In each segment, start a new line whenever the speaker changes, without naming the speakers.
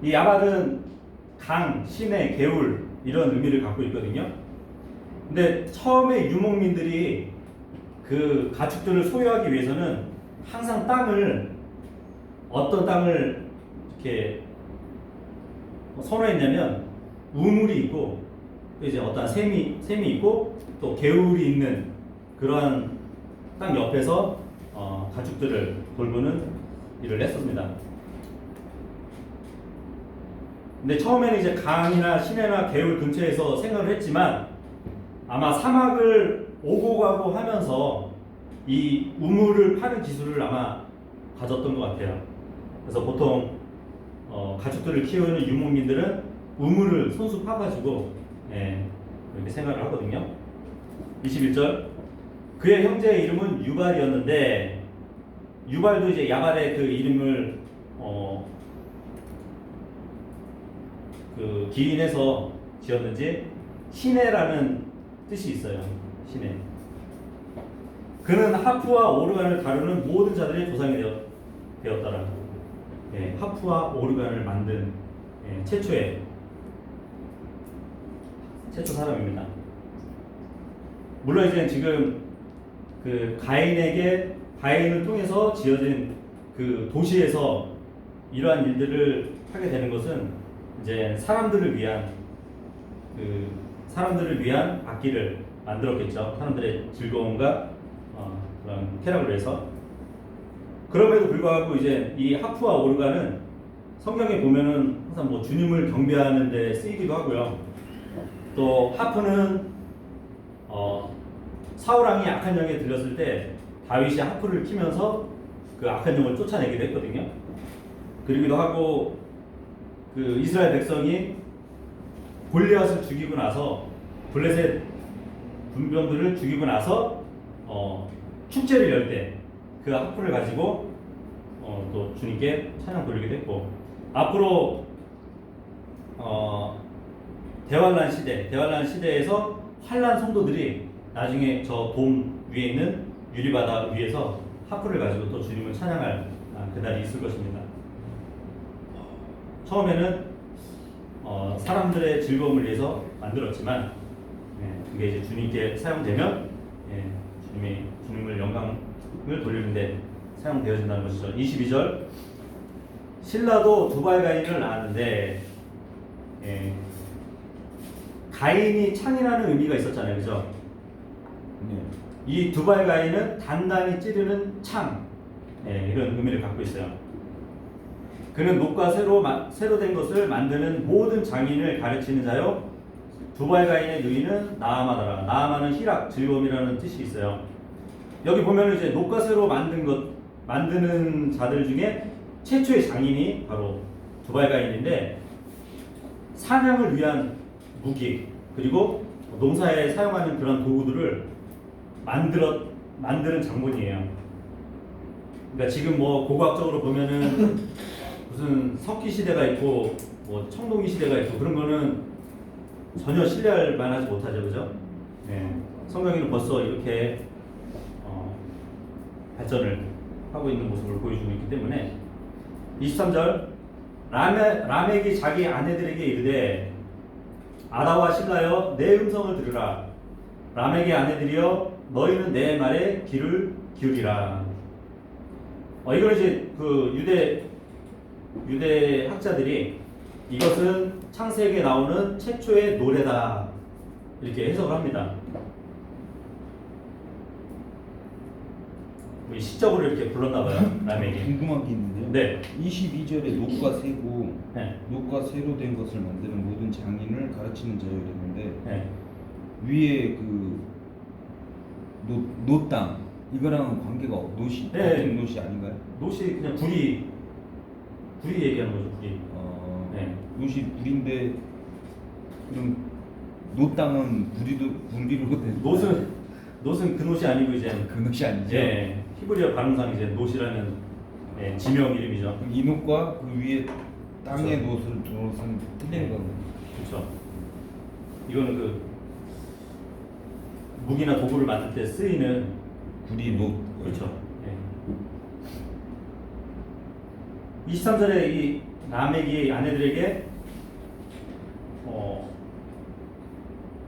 이 야발은 강, 시내, 개울 이런 의미를 갖고 있거든요. 근데 처음에 유목민들이 그 가축들을 소유하기 위해서는 항상 어떤 땅을 이렇게 선호했냐면 우물이 있고 이제 어떤 샘이 있고 또 개울이 있는 그러한 땅 옆에서 가축들을 돌보는 일을 했었습니다. 근데 처음에는 이제 강이나 시내나 개울 근처에서 생활을 했지만 아마 사막을 오고 가고 하면서 이 우물을 파는 기술을 아마 가졌던 것 같아요. 그래서 보통 가축들을 키우는 유목민들은 우물을 손수 파가지고 이렇게 생활을 하거든요. 21절 그의 형제의 이름은 유발이었는데 유발도 이제 야발의 그 이름을 그 기인해서 지었는지 시내라는 뜻이 있어요. 시내. 그는 하프와 오르간을 다루는 모든 자들의 조상이 되었더라. 하프와 오르간을 만든 최초 사람입니다. 물론 이제 지금 그 가인을 통해서 지어진 그 도시에서 이러한 일들을 하게 되는 것은 이제 사람들을 위한 악기를 만들었겠죠. 사람들의 즐거움과 그런 쾌락을 위해서. 그럼에도 불구하고 이제 이 하프와 오르간은 성경에 보면은 항상 뭐 주님을 경배하는 데 쓰이기도 하고요. 또 하프는 사울 왕이 악한 영에 들렸을 때 다윗이 하프를 키면서 그 악한 영을 쫓아내기도 했거든요. 그러기도 하고 그 이스라엘 백성이 골리앗을 죽이고 나서 블레셋 군병들을 죽이고 나서 축제를 열 때 그 하프를 가지고 또 주님께 찬양 돌리기도 했고 앞으로 대환란 시대에서 환란 성도들이 나중에 저 돔 위에 있는 유리바다 위에서 하프를 가지고 또 주님을 찬양할 그날이 있을 것입니다. 처음에는 사람들의 즐거움을 위해서 만들었지만 그게 이제 주님께 사용되면 주님을 영광을 돌리는데 사용되어진다는 것이죠. 22절 실라도 두발 가인을 낳았는데 가인이 창이라는 의미가 있었잖아요. 그죠? 이 두발 가인은 단단히 찌르는 창 이런 의미를 갖고 있어요. 그는 녹과 새로 된 것을 만드는 모든 장인을 가르치는 자요. 두발 가인의 누이는 나아마더라. 나아마는 희락, 즐거움이라는 뜻이 있어요. 여기 보면 이제 녹과 새로 만드는 자들 중에 최초의 장인이 바로 두발 가인인데 사냥을 위한 무기 그리고 농사에 사용하는 그런 도구들을 만드는 장본이에요. 그러니까 지금 뭐 고고학적으로 보면은 무슨 석기 시대가 있고 뭐 청동기 시대가 있고 그런 거는 전혀 신뢰할 만하지 못하죠, 그죠? 성경에는 벌써 이렇게 발전을 하고 있는 모습을 보여주고 있기 때문에 23절 라멕이 자기 아내들에게 이르되 아다와 실라여 내 음성을 들으라. 라멕의 아내들이여 너희는 내 말에 귀를 기울이라. 이걸 이제 그 유대 학자들이 이것은 창세기에 나오는 최초의 노래다 이렇게 해석을 합니다. 시적으로 이렇게 불렀나봐요. 라멕이.
궁금한 게 있는데요.
네.
22절에 녹과 새고 녹과 새로 된 것을 만드는 모든 장인을 가르치는 자요 이랬는데 위에 그 노땅 이거랑은 관계가 노시 같은 노시 아닌가요?
노시 그냥 구리 얘기하는 거죠. 구리.
노시 구리인데 그럼 노땅은 구리로 된
노은 그 노시 아니고 이제
그 노시 아니죠?
히브리어 발음상 이제 노시라는 지명 이름이죠.
이 노과 그 위에 땅의 노는 틀린 거는
그렇죠. 이거는 그 무기나 도구를 만들 때 쓰이는
구리 노
그렇죠. 23절에 이 라멕이 아내들에게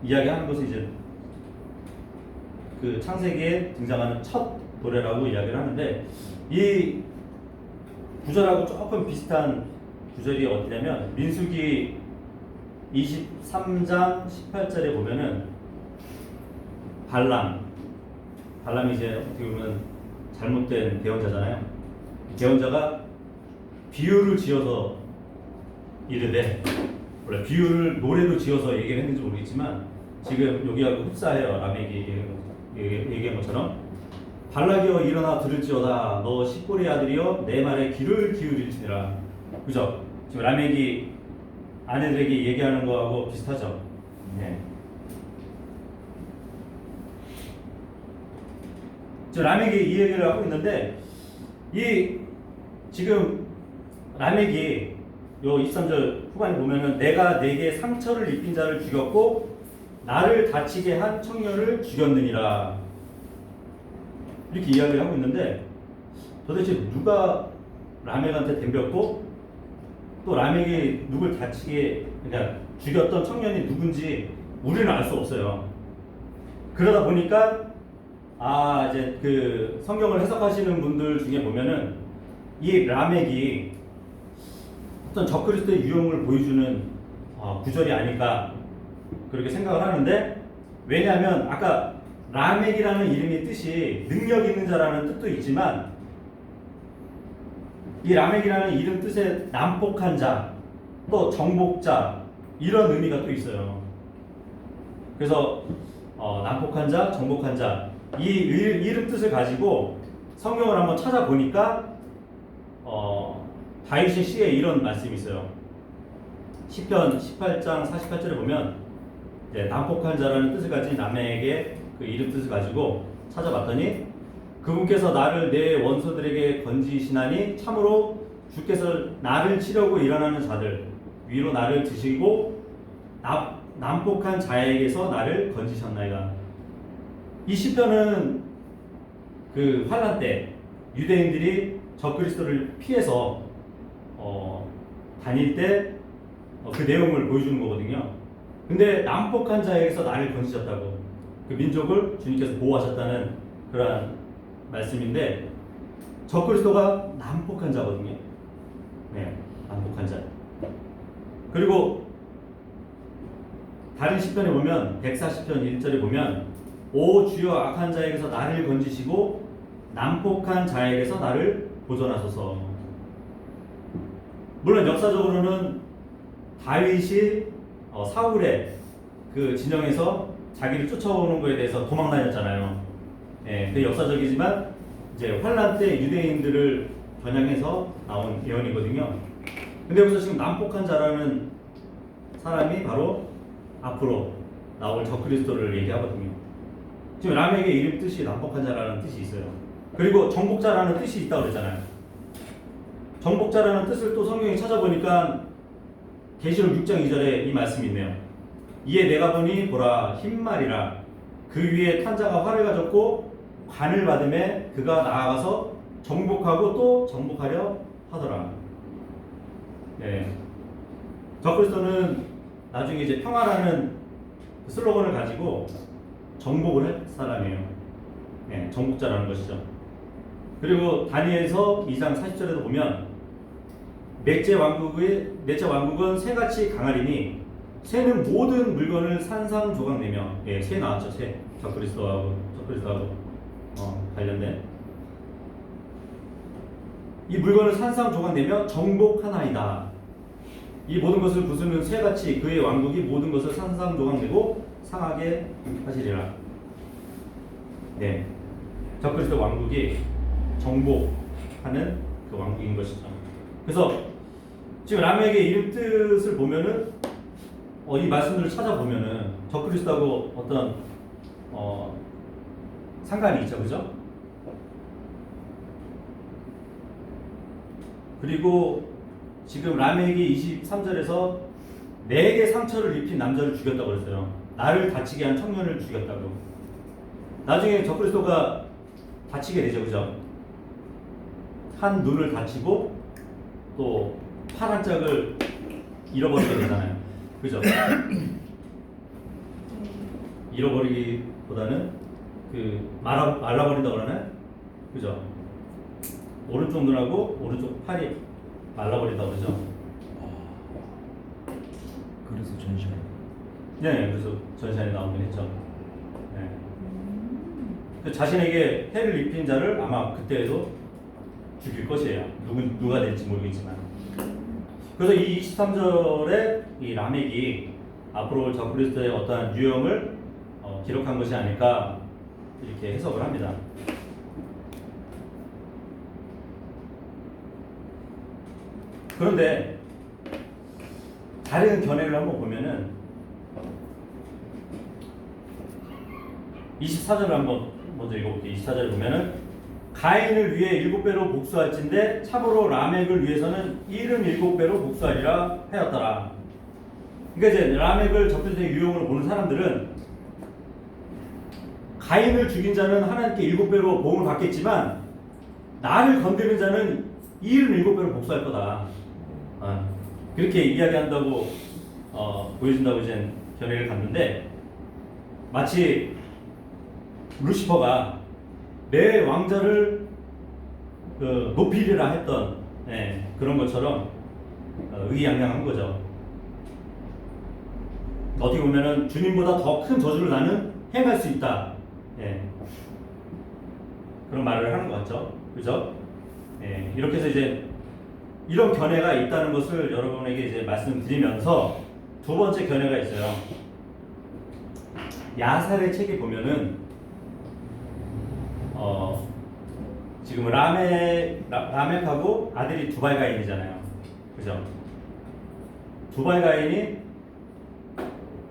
이야기하는 것은 이제 그 창세기에 등장하는 첫 노래라고 이야기를 하는데, 이 구절하고 조금 비슷한 구절이 어디냐면 민수기 23장 18절에 보면은 발람이 이제 어떻게 보면 잘못된 대언자잖아요. 대언자가 비유를 지어서 이르되, 원래 비유를 노래로 지어서 얘기를 했는지 모르겠지만 지금 여기하고 흡사해요. 라멕이 얘기한 것처럼 발락이여 일어나 들을지어다 너 십볼의 아들이여 내 말에 귀를 기울일지니라. 그죠? 지금 라멕이 아내들에게 얘기하는 거하고 비슷하죠. 네. 지금 라멕이 이 얘기를 하고 있는데, 이 지금 라멕이 요 23절 후반에 보면은 내가 내게 상처를 입힌 자를 죽였고 나를 다치게 한 청년을 죽였느니라, 이렇게 이야기를 하고 있는데, 도대체 누가 라멕한테 덤볐고 또 라멕이 누굴 다치게, 그러니까 죽였던 청년이 누군지 우리는 알 수 없어요. 그러다 보니까 이제 그 성경을 해석하시는 분들 중에 보면은 이 라멕이 어떤 적그리스도의 유형을 보여주는 구절이 아닐까 그렇게 생각을 하는데, 왜냐하면 아까 라멕이라는 이름의 뜻이 능력 있는 자라는 뜻도 있지만 이 라멕이라는 이름 뜻에 난폭한 자, 또 정복자, 이런 의미가 또 있어요. 그래서 난폭한 자, 정복한 자, 이 이름 뜻을 가지고 성경을 한번 찾아보니까 다윗의 시에 이런 말씀이 있어요. 시편 18장 48절에 보면 이제 난폭한 자라는 뜻을 가진 라멕의 그 이름 뜻을 가지고 찾아봤더니, 그분께서 나를 내 원수들에게 건지시나니 참으로 주께서 나를 치려고 일어나는 자들 위로 나를 드시고 난폭한 자에게서 나를 건지셨나이다. 이 시편은 그 환란 때 유대인들이 적그리스도를 피해서 다닐 때 그 내용을 보여주는 거거든요. 근데 난폭한 자에게서 나를 건지셨다고, 그 민족을 주님께서 보호하셨다는 그러한 말씀인데, 적그리스도가 난폭한 자거든요. 네, 난폭한 자. 그리고 다른 시편에 보면 140편 1절에 보면 오 주여 악한 자에게서 나를 건지시고 난폭한 자에게서 나를 보존하소서. 물론 역사적으로는 다윗이 사울의 그 진영에서 자기를 쫓아오는 것에 대해서 도망 다녔잖아요. 예, 그 역사적이지만 이제 환란 때 유대인들을 겨냥해서 나온 예언이거든요. 근데 여기서 지금 난폭한 자라는 사람이 바로 앞으로 나올 적그리스도를 얘기하거든요. 지금 라멕의 이름 뜻이 난폭한 자라는 뜻이 있어요. 그리고 정복자라는 뜻이 있다고 그랬잖아요. 정복자라는 뜻을 또 성경에 찾아보니까 계시록 6장 2절에 이 말씀이 있네요. 이에 내가 보니 보라 흰말이라 그 위에 탄 자가 활을 가졌고 관을 받음에 그가 나아가서 정복하고 또 정복하려 하더라. 네. 적그리스도는 나중에 이제 평화라는 그 슬로건을 가지고 정복을 할 사람이에요. 네, 정복자라는 것이죠. 그리고 다니엘서 2장 40절에도 보면 넷째 왕국은 새같이 강하리니 새는 모든 물건을 산산조각내며, 예, 새 나왔죠. 새. 적그리스도하고 관련된 이 물건을 산산조각내며 정복하나이다. 이 모든 것을 부수는 새같이 그의 왕국이 모든 것을 산산조각내고 상하게 하시리라. 네, 적그리스도 왕국이 정복하는 그 왕국인 것이죠. 그래서 지금 라멕의 이름 뜻을 보면은 이 말씀들을 찾아보면은 적그리스도하고 어떤 상관이 있죠, 그죠? 그리고 지금 라멕이 23절에서 내게 상처를 입힌 남자를 죽였다고 그랬어요. 나를 다치게 한 청년을 죽였다고. 나중에 적그리스도가 다치게 되죠, 그죠? 한 눈을 다치고 또 파란 짝을 잃어버리게 되잖아요. 그죠? 잃어버리기보다는 말라버린다고 그러나요? 그죠? 오른쪽 눈하고 오른쪽 팔이 말라버린다고 그러죠?
그래서 전시회.
네, 그래서 전시안에 나오긴 했죠. 네. 그 자신에게 해를 입힌 자를 아마 그때에도 죽일 것이에요. 누가 될지 모르겠지만. 그래서 이 23절에 이 라멕이 앞으로 올 적그리스도의 어떠한 유형을 기록한 것이 아닐까 이렇게 해석을 합니다. 그런데 다른 견해를 한번 보면은 24절을 한번 먼저 읽어볼게요. 24절을 보면은 가인을 위해 7배로 복수할진대 참으로 라멕을 위해서는 77배로 복수하리라 하였더라. 그러니까 이제 라멕을 적그리스도의 유형으로 보는 사람들은 가인을 죽인 자는 하나님께 7배로 보응을 받겠지만 나를 건드린 자는 77배로 복수할 거다. 그렇게 이야기한다고 보여준다고 이제 견해를 갖는데 마치 루시퍼가 내 왕자를 높이리라 했던 그런 것처럼 의기양양한 거죠. 어떻게 보면은 주님보다 더 큰 저주를 나는 행할 수 있다. 그런 말을 하는 것 같죠. 그죠? 이렇게 해서 이제 이런 견해가 있다는 것을 여러분에게 이제 말씀드리면서 두 번째 견해가 있어요. 야살의 책에 보면은 지금 라멕하고 아들이 두발가인이잖아요. 그죠? 두발가인이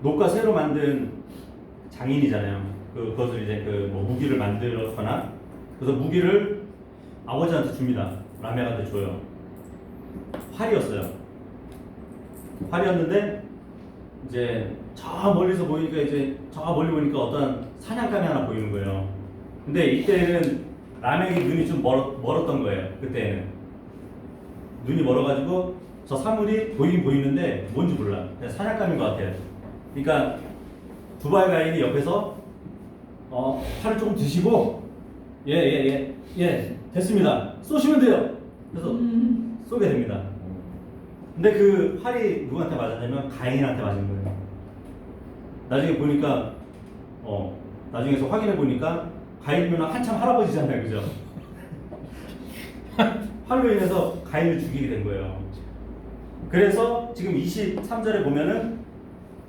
녹과 쇠로 만든 장인이잖아요. 그것을 이제 뭐 무기를 만들거나 그래서 무기를 아버지한테 줍니다. 라멕한테 줘요. 활이었어요. 활이었는데 이제 저 멀리서 보니까 이제 저 멀리 보니까 어떤 사냥감이 하나 보이는 거예요. 근데 이때는 라멕이 눈이 좀 멀었던 거예요. 그때는 눈이 멀어가지고 저 사물이 보이긴 보이는데 뭔지 몰라. 그냥 사냥감인 것 같아요. 그러니까 두발가인이 옆에서 팔을 조금 드시고 예 됐습니다. 쏘시면 돼요. 그래서 쏘게 됩니다. 근데 그 활이 누구한테 맞았냐면 가인한테 맞은 거예요. 나중에 보니까 나중에서 확인해 보니까 가인이면 한참 할아버지잖아요, 그죠? 활로 인해서 가인을 죽이게 된 거예요. 그래서 지금 23절에 보면은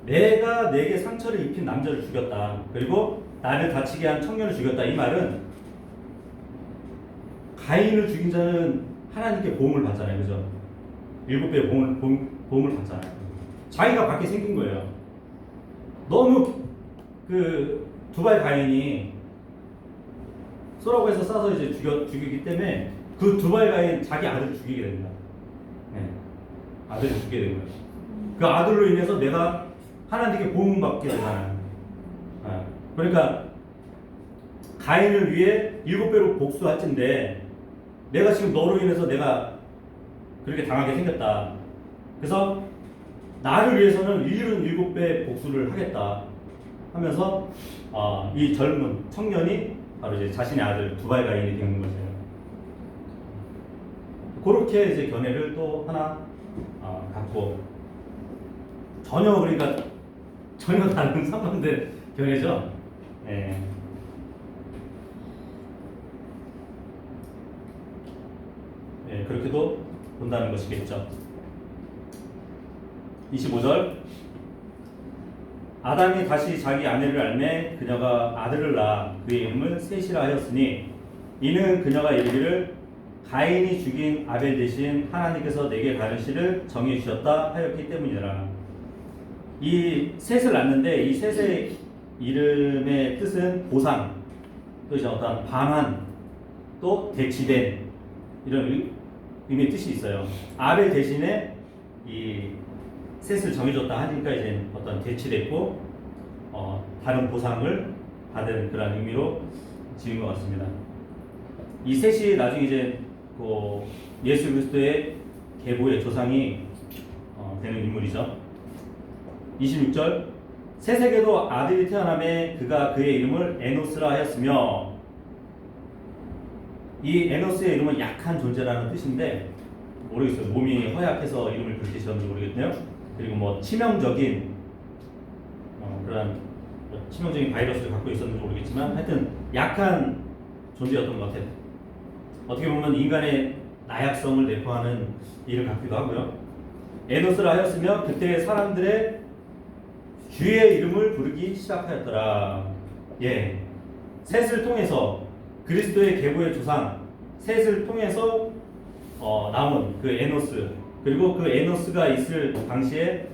내가 내게 상처를 입힌 남자를 죽였다. 그리고 나를 다치게 한 청년을 죽였다. 이 말은 가인을 죽인 자는 하나님께 보응을 받잖아요, 그죠? 7배의 보응을 받잖아요. 자기가 받게 생긴 거예요. 너무 두발 가인이 쏘라고 해서 쏴서 이제 죽이기 때문에 그 두발 가인 자기 아들을 죽이게 됩니다. 아들을 죽이게 된 거예요. 그 아들로 인해서 내가 하나님께 보응받게 되잖아요. 그러니까 가인을 위해 7배로 복수할진데 내가 지금 너로 인해서 내가 그렇게 당하게 생겼다. 그래서 나를 위해서는 77배 복수를 하겠다 하면서 이 젊은 청년이 바로 이제 자신의 아들 두발가인이 되는 거죠. 그렇게 이제 견해를 또 하나 갖고 그러니까 전혀 다른 상반된 견해죠. 그렇게도 본다는 것이겠죠. 25절 아담이 다시 자기 아내를 알매 그녀가 아들을 낳아 그의 이름을 셋이라 하였으니 이는 그녀가 이르기를 가인이 죽인 아벨 대신 하나님께서 내게 다른 씨를 정해 주셨다 하였기 때문이라. 이 셋을 낳는데 이 셋의 이름의 뜻은 보상, 또 이제 어떤 방한, 또 대치된 이런 의미의 뜻이 있어요. 아벨 대신에 이 셋을 정해줬다 하니까 이제 어떤 대치됐고 다른 보상을 받은 그런 의미로 지은 것 같습니다. 이 셋이 나중에 이제 예수 그리스도의 계보의 조상이 되는 인물이죠. 26절 셋에게도 아들이 태어나매 그가 그의 이름을 에노스라 하였으며, 이 에노스의 이름은 약한 존재라는 뜻인데 모르겠어요. 몸이 허약해서 이름을 그렇게 지었는지 모르겠네요. 그리고 뭐 치명적인 그런 치명적인 바이러스를 갖고 있었는지 모르겠지만 하여튼 약한 존재였던 것 같아요. 어떻게 보면 인간의 나약성을 내포하는 일을 갖기도 하고요. 에노스라 하였으며 그때 사람들의 주의 이름을 부르기 시작하였더라. 예, 셋을 통해서 그리스도의 계보의 조상 셋을 통해서 나온 그 에노스, 그리고 그 에노스가 있을 당시에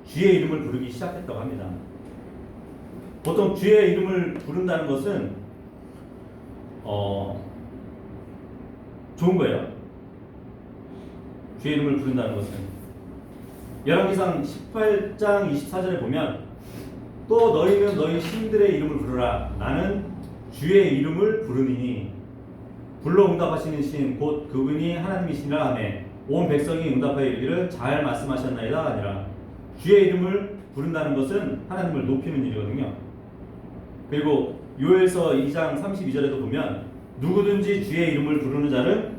주의 이름을 부르기 시작했다고 합니다. 보통 주의 이름을 부른다는 것은 좋은 거예요. 주의 이름을 부른다는 것은 열왕기상 18장 24절에 보면 또 너희는 너희 신들의 이름을 부르라. 나는 주의 이름을 부르니니 불러 응답하시는 신 곧 그분이 하나님이시니라 하매 온 백성이 응답하여 이르기를 잘 말씀하셨나이다 아니라. 주의 이름을 부른다는 것은 하나님을 높이는 일이거든요. 그리고 요엘서 2장 32절에도 보면 누구든지 주의 이름을 부르는 자는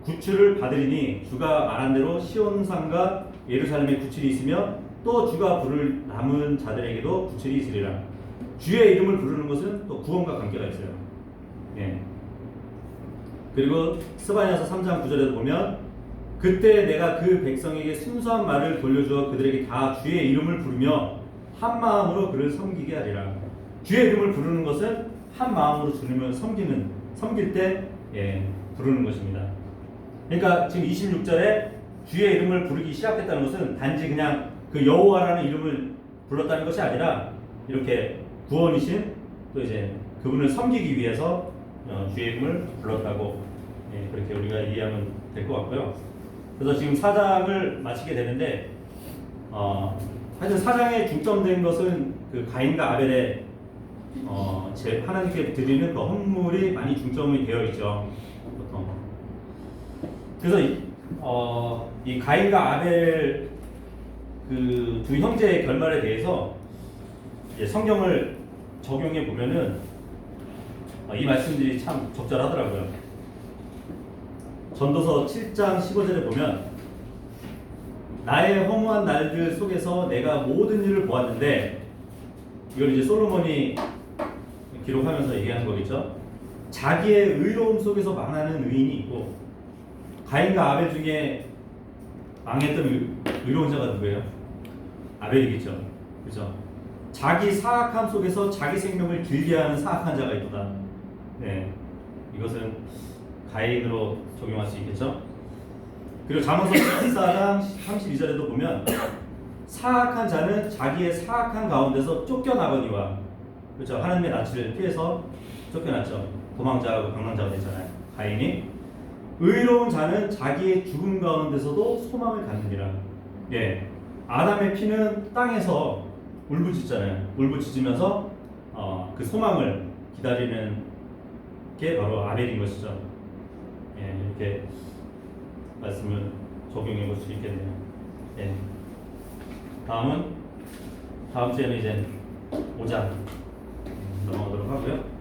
구출을 받으리니 주가 말한 대로 시온산과 예루살렘에 구출이 있으며 또 주가 부를 남은 자들에게도 구출이 있으리라. 주의 이름을 부르는 것은 또 구원과 관계가 있어요. 예. 그리고 스바냐서 3장 9절에도 보면 그때 내가 그 백성에게 순수한 말을 돌려주어 그들에게 다 주의 이름을 부르며 한 마음으로 그를 섬기게 하리라. 주의 이름을 부르는 것은 한 마음으로 주님을 섬길 때 부르는 것입니다. 그러니까 지금 26절에 주의 이름을 부르기 시작했다는 것은 단지 그냥 그 여호와라는 이름을 불렀다는 것이 아니라 이렇게 구원이신 또 이제 그분을 섬기기 위해서 주의 이름을 불렀다고 그렇게 우리가 이해하면 될 것 같고요. 그래서 지금 4장을 마치게 되는데 하여튼 4장에 중점된 것은 그 가인과 아벨의 하나님께 드리는 그 헌물이 많이 중점이 되어 있죠. 보통. 그래서 이 가인과 아벨 그 두 형제의 결말에 대해서 이제 성경을 적용해 보면은 이 말씀들이 참 적절하더라고요. 전도서 7장 15절에 보면 나의 허무한 날들 속에서 내가 모든 일을 보았는데, 이걸 이제 솔로몬이 기록하면서 얘기하는 거겠죠. 자기의 의로움 속에서 망하는 의인이 있고, 가인과 아벨 중에 망했던 의로운 자가 누구예요? 아벨이겠죠. 그죠? 자기 사악함 속에서 자기 생명을 길게 하는 사악한 자가 있도다. 네, 이것은 가인으로 적용할 수 있겠죠. 그리고 잠언서 14장 32절에도 보면 사악한 자는 자기의 사악한 가운데서 쫓겨나거니와, 그렇죠. 하나님의 낯을 피해서 쫓겨났죠. 도망자하고 방랑자가 됐잖아요. 가인이. 의로운 자는 자기의 죽음 가운데서도 소망을 갖느니라. 예, 아담의 피는 땅에서 울부짖잖아요. 울부짖으면서 그 소망을 기다리는 게 바로 아벨인 것이죠. 예, 이렇게 말씀을 적용해 볼 수 있겠네요. 예. 다음 주에는 이제 5장 넘어가도록 하고요.